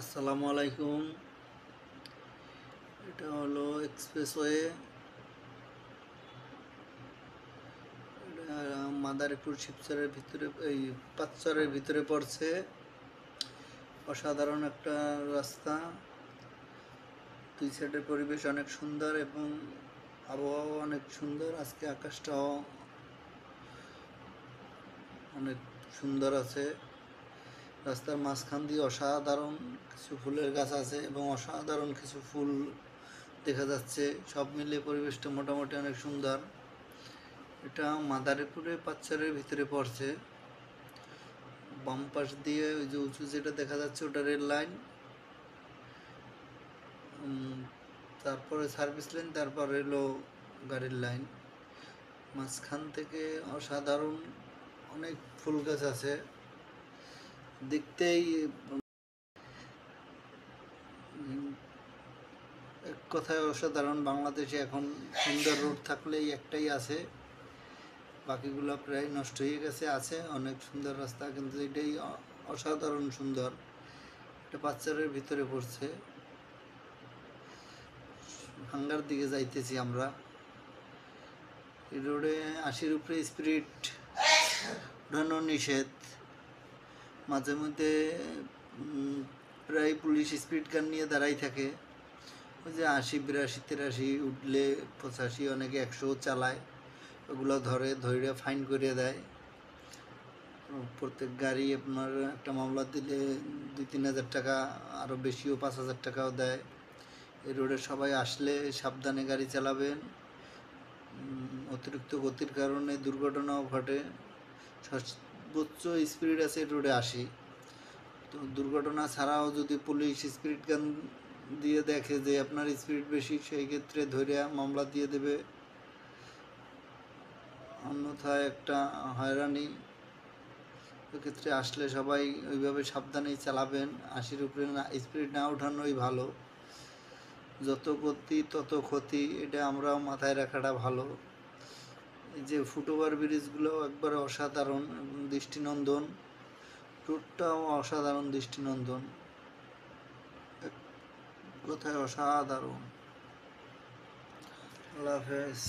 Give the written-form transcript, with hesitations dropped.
আসসালামু আলাইকুম। এটা হলো এক্সপ্রেসওয়ে। এটা মাদারীপুর শিবচরের ভিতরে, এই পাঁচচরের ভিতরে পড়ছে। অসাধারণ একটা রাস্তা। দুই সাইডের পরিবেশ অনেক সুন্দর এবং আবহাওয়া অনেক সুন্দর। আজকে আকাশটাও অনেক সুন্দর আছে। রাস্তার মাঝখান দিয়ে অসাধারণ কিছু ফুলের গাছ আছে এবং অসাধারণ কিছু ফুল দেখা যাচ্ছে। সব মিলিয়ে পরিবেশটা মোটামুটি অনেক সুন্দর। এটা মাদারীপুরে পাঁচচরের ভিতরে পড়ছে। বাম পাশ দিয়ে ওই যে উঁচু যেটা দেখা যাচ্ছে ওটা রেল লাইন, তারপরে সার্ভিস লাইন, তারপর এলো গাড়ির লাইন। মাঝখান থেকে অসাধারণ অনেক ফুল গাছ আছে, দেখতেই এক কথায় অসাধারণ। বাংলাদেশে এখন সুন্দর রোড থাকলেই একটাই আছে, বাকিগুলো প্রায় নষ্ট হয়ে গেছে। আছে অনেক সুন্দর রাস্তা, কিন্তু এটাই অসাধারণ সুন্দর। এটা পাঁচচরের ভিতরে পড়ছে। ভাঙ্গার দিকে যাইতেছি আমরা। এই রোডে 80-র উপরে স্পিড উঠানো নিষেধ। মাঝে মধ্যে প্রায় পুলিশ স্পিড গান নিয়ে দাঁড়াই থাকে। ওই যে 80, 82, 83 উঠলে 85, অনেকে 100 চালায়। ওগুলো ধরে ফাইন করে দেয়। প্রত্যেক গাড়ি আপনার একটা মামলা দিলে 2-3 হাজার টাকা, আরও বেশিও 5,000 টাকাও দেয়। এই রোডে সবাই আসলে সাবধানে গাড়ি চালাবেন। অতিরিক্ত গতির কারণে দুর্ঘটনাও ঘটে। সর্বোচ্চ স্পিড আছে রোডে 80। তো দুর্ঘটনা ছাড়াও যদি পুলিশ স্পিড গান দিয়ে দেখে যে আপনার স্পিড বেশি, সেই ক্ষেত্রে ধরে মামলা দিয়ে দেবে। অন্যথায় একটা হয়রানি। এক্ষেত্রে আসলে সবাই ওইভাবে সাবধানেই চালাবেন। 80-র উপরে স্পিড না ওঠানোই ভালো। যত গতি তত ক্ষতি, এটা আমরাও মাথায় রাখাটা ভালো। এই যে ফুটওভার ব্রিজগুলো একবারে অসাধারণ এবং দৃষ্টিনন্দন। রোডটাও অসাধারণ দৃষ্টিনন্দন, এক কথায় অসাধারণ। আল্লাহ হাফেজ।